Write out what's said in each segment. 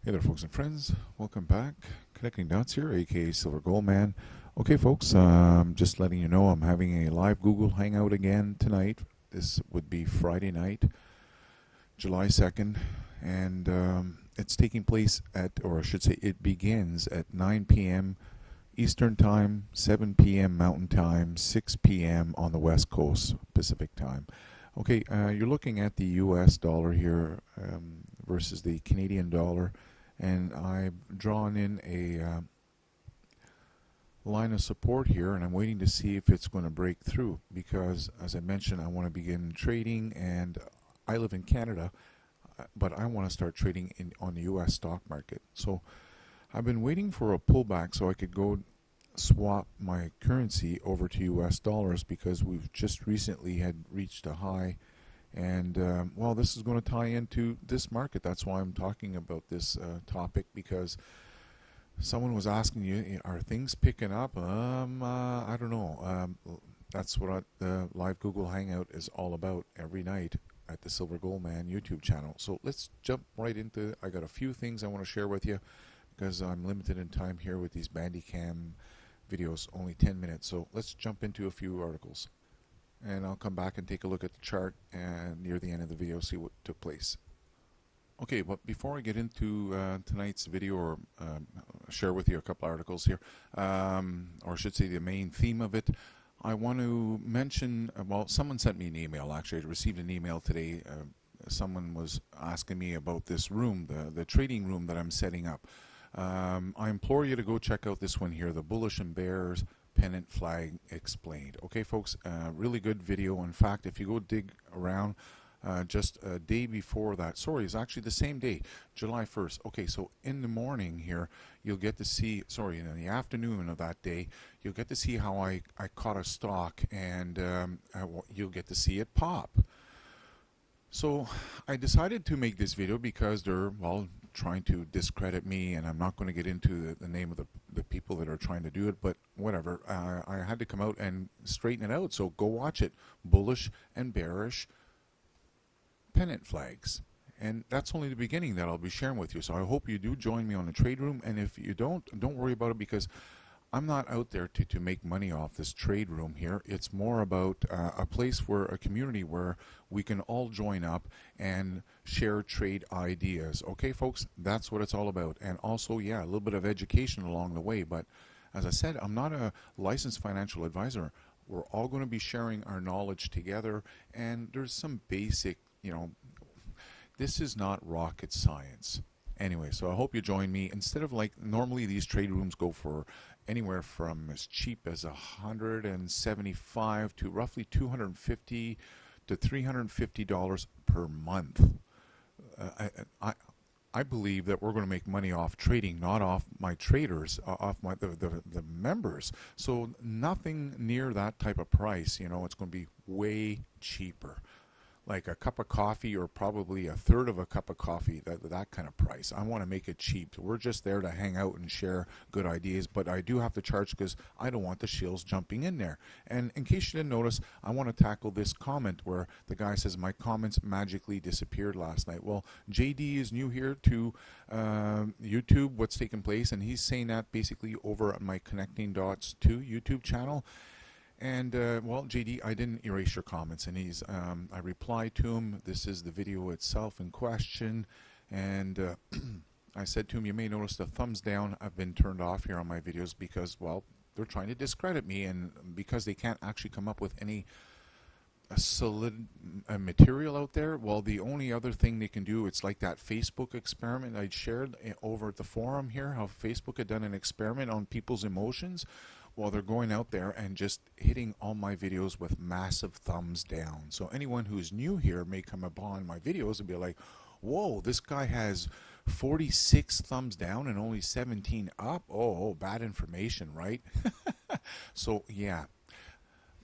Hey there, folks and friends. Welcome back. Connecting Dots here, aka Silver Gold Man. Okay, folks, just letting you know I'm having a live Google Hangout again tonight. This would be Friday night, July 2nd, and it's taking place at, or I should say, it begins at 9 p.m. Eastern Time, 7 p.m. Mountain Time, 6 p.m. on the West Coast Pacific Time. Okay, you're looking at the US dollar here versus the Canadian dollar, and I've drawn in a line of support here, and I'm waiting to see if it's going to break through because, as I mentioned, I want to begin trading, and I live in Canada, but I want to start trading on the US stock market. So I've been waiting for a pullback so I could go swap my currency over to US dollars because we've just recently had reached a high, and well, this is going to tie into this market. That's why I'm talking about this topic, because someone was asking you, are things picking up? I don't know. That's what the live Google Hangout is all about every night at the Silver Gold Man YouTube channel. So let's jump right into it. I got a few things I want to share with you because I'm limited in time here with these Bandicam videos, only 10 minutes. So let's jump into a few articles, and I'll come back and take a look at the chart and near the end of the video see what took place. Okay, but before I get into tonight's video, or share with you a couple articles here, or I should say the main theme of it, I want to mention, well, someone sent me an email. Actually, I received an email today. Someone was asking me about this room, the trading room that I'm setting up. I implore you to go check out this one here, the Bullish and Bears Pennant Flag Explained. Okay, folks, really good video. In fact, if you go dig around, just a day before that, sorry, it's actually the same day, July 1st. Okay, so in the morning here, you'll get to see, sorry, in the afternoon of that day, you'll get to see how I caught a stock, and you'll get to see it pop. So I decided to make this video because they're, well, trying to discredit me, and I'm not going to get into the name of the people that are trying to do it, but whatever. I had to come out and straighten it out, so go watch it. Bullish and bearish pennant flags. And that's only the beginning that I'll be sharing with you. So I hope you do join me on the trade room, and if you don't worry about it, because I'm not out there to make money off this trade room here. It's more about a place where, a community where we can all join up and share trade ideas. Okay, folks, that's what it's all about. And also, yeah, a little bit of education along the way. But as I said, I'm not a licensed financial advisor. We're all going to be sharing our knowledge together, and there's some basic, this is not rocket science. Anyway, so I hope you join me. Instead of, like, normally these trade rooms go for anywhere from as cheap as $175 to roughly $250 to $350 per month. I believe that we're going to make money off trading, not off my traders, off the members. So nothing near that type of price. It's going to be way cheaper, like a cup of coffee, or probably a third of a cup of coffee, that kind of price. I want to make it cheap. We're just there to hang out and share good ideas, but I do have to charge because I don't want the shills jumping in there. And in case you didn't notice, I want to tackle this comment where the guy says my comments magically disappeared last night. Well, JD is new here to YouTube, what's taking place, and he's saying that basically over at my Connecting Dots 2 YouTube channel. And well, JD, I didn't erase your comments, and I replied to him. This is the video itself in question, and I said to him, you may notice the thumbs down have been turned off here on my videos because, well, they're trying to discredit me, and because they can't actually come up with any solid material out there. Well, the only other thing they can do, it's like that Facebook experiment I'd shared over at the forum here, how Facebook had done an experiment on people's emotions. Well, they're going out there and just hitting all my videos with massive thumbs down. So anyone who's new here may come upon my videos and be like, whoa, this guy has 46 thumbs down and only 17 up. Oh, bad information, right? So yeah,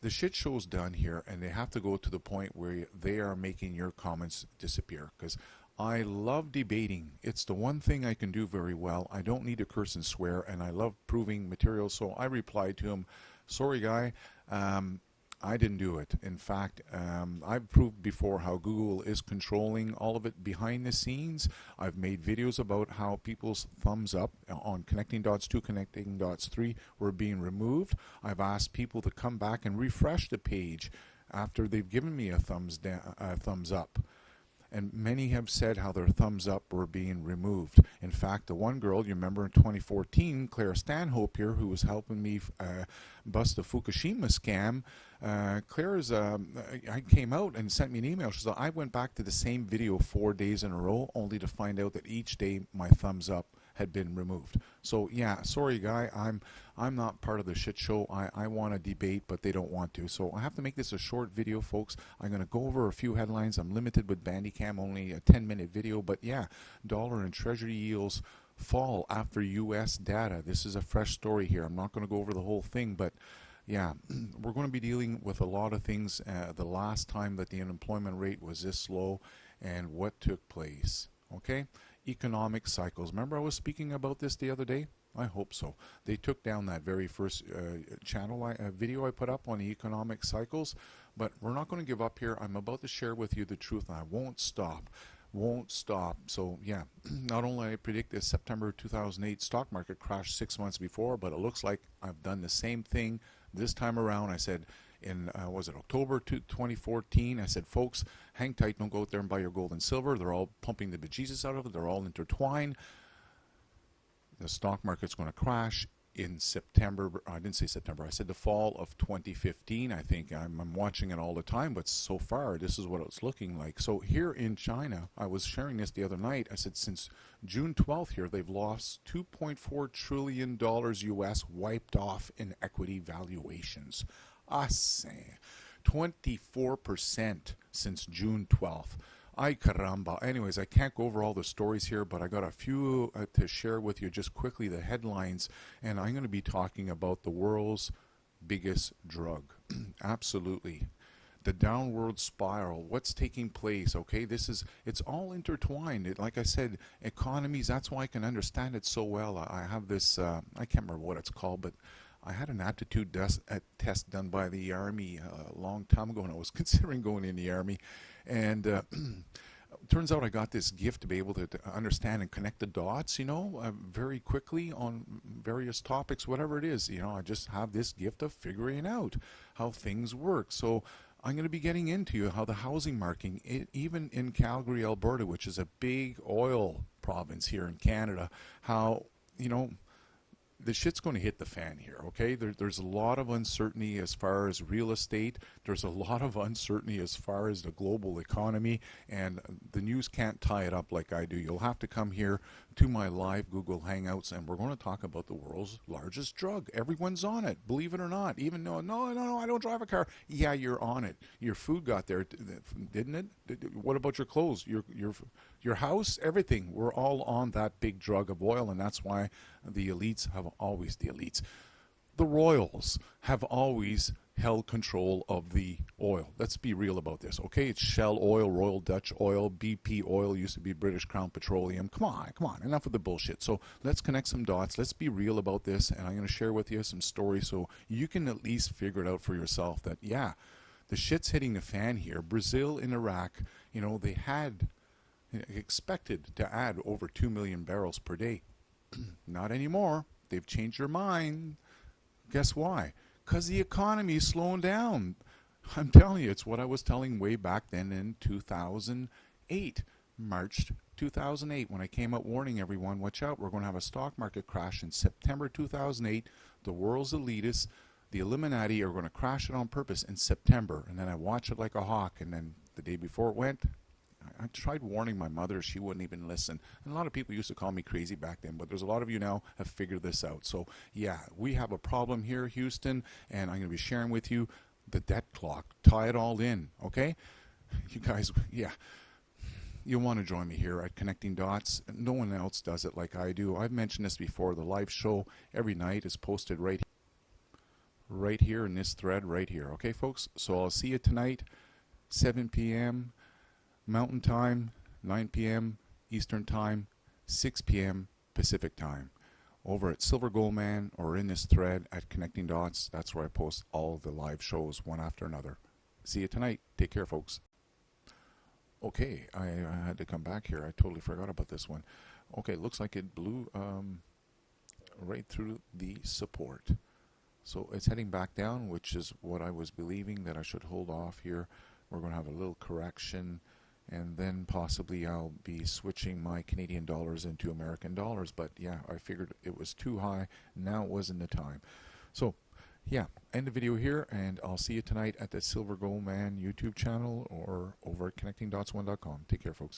the shit show's done here, and they have to go to the point where they are making your comments disappear, because I love debating. It's the one thing I can do very well. I don't need to curse and swear, and I love proving material. So I replied to him, sorry guy, I didn't do it. In fact, I've proved before how Google is controlling all of it behind the scenes. I've made videos about how people's thumbs up on connecting dots 2, connecting dots 3 were being removed. I've asked people to come back and refresh the page after they've given me a thumbs up. And many have said how their thumbs up were being removed. In fact, the one girl, you remember in 2014, Claire Stanhope here, who was helping me bust the Fukushima scam, I came out and sent me an email. She said, I went back to the same video 4 days in a row, only to find out that each day my thumbs up had been removed. So yeah, sorry guy, I'm not part of the shit show. I want to debate, but they don't want to. So I have to make this a short video, folks. I'm going to go over a few headlines. I'm limited with Bandicam, only a 10-minute video. But yeah, dollar and treasury yields fall after U.S. data. This is a fresh story here. I'm not going to go over the whole thing, but yeah, we're going to be dealing with a lot of things. The last time that the unemployment rate was this low and what took place. Okay? Economic cycles. Remember I was speaking about this the other day? I hope so. They took down that very first video I put up on the economic cycles, but we're not going to give up here. I'm about to share with you the truth, and I won't stop. So yeah, not only I predict the September 2008 stock market crash 6 months before, but it looks like I've done the same thing this time around. I said in was it October 2014, I said, folks, hang tight, don't go out there and buy your gold and silver. They're all pumping the bejesus out of it. They're all intertwined. The stock market's going to crash in September. I didn't say September. I said the fall of 2015. I think I'm watching it all the time, but so far this is what it's looking like. So here in China, I was sharing this the other night. I said since June 12th here, they've lost $2.4 trillion US wiped off in equity valuations. I say 24% since June 12th. Ay caramba. Anyways, I can't go over all the stories here, but I got a few to share with you just quickly, the headlines, and I'm going to be talking about the world's biggest drug. Absolutely. The downward spiral, what's taking place, okay? It's all intertwined. Like I said, economies, that's why I can understand it so well. I have this, I can't remember what it's called, but I had an aptitude test done by the Army a long time ago when I was considering going in the Army. And turns out I got this gift to be able to understand and connect the dots, very quickly on various topics, whatever it is. I just have this gift of figuring out how things work. So I'm going to be getting into how the housing market, even in Calgary, Alberta, which is a big oil province here in Canada, how, the shit's going to hit the fan here, okay? There's a lot of uncertainty as far as real estate. There's a lot of uncertainty as far as the global economy, and the news can't tie it up like I do. You'll have to come here to my live Google Hangouts, and we're going to talk about the world's largest drug. Everyone's on it, believe it or not. Even though, no, I don't drive a car. Yeah, you're on it. Your food got there, didn't it? What about your clothes? Your house? Everything. We're all on that big drug of oil, and that's why the elites have always, the royals have always held control of the oil. Let's be real about this, okay? It's Shell Oil, Royal Dutch Oil, BP Oil, used to be British Crown Petroleum. Come on, enough of the bullshit. So let's connect some dots. Let's be real about this, and I'm going to share with you some stories so you can at least figure it out for yourself that, yeah, the shit's hitting the fan here. Brazil and Iraq, they had expected to add over 2 million barrels per day. Not anymore. They've changed their mind. Guess why? Because the economy is slowing down. I'm telling you, it's what I was telling way back then in 2008. March 2008, when I came out warning everyone, watch out, we're going to have a stock market crash in September 2008. The world's elitists, the Illuminati, are going to crash it on purpose in September. And then I watched it like a hawk. And then the day before it went, I tried warning my mother. She wouldn't even listen. And a lot of people used to call me crazy back then, but there's a lot of you now have figured this out. So, yeah, we have a problem here, Houston, and I'm going to be sharing with you the debt clock. Tie it all in, okay? You guys, yeah, you'll want to join me here at Connecting Dots. No one else does it like I do. I've mentioned this before. The live show every night is posted right here in this thread right here, okay, folks? So I'll see you tonight, 7 p.m., Mountain Time, 9 p.m. Eastern Time, 6 p.m. Pacific Time. over at Silver Gold Man or in this thread at Connecting Dots. That's where I post all the live shows one after another. See you tonight. Take care, folks. Okay, I had to come back here. I totally forgot about this one. Okay, looks like it blew right through the support. So it's heading back down, which is what I was believing, that I should hold off here. We're going to have a little correction, and then possibly I'll be switching my Canadian dollars into American dollars. But yeah, I figured it was too high. Now it wasn't the time. So yeah, end the video here, and I'll see you tonight at the Silver Gold Man YouTube channel or over at connectingdots1.com. Take care, folks.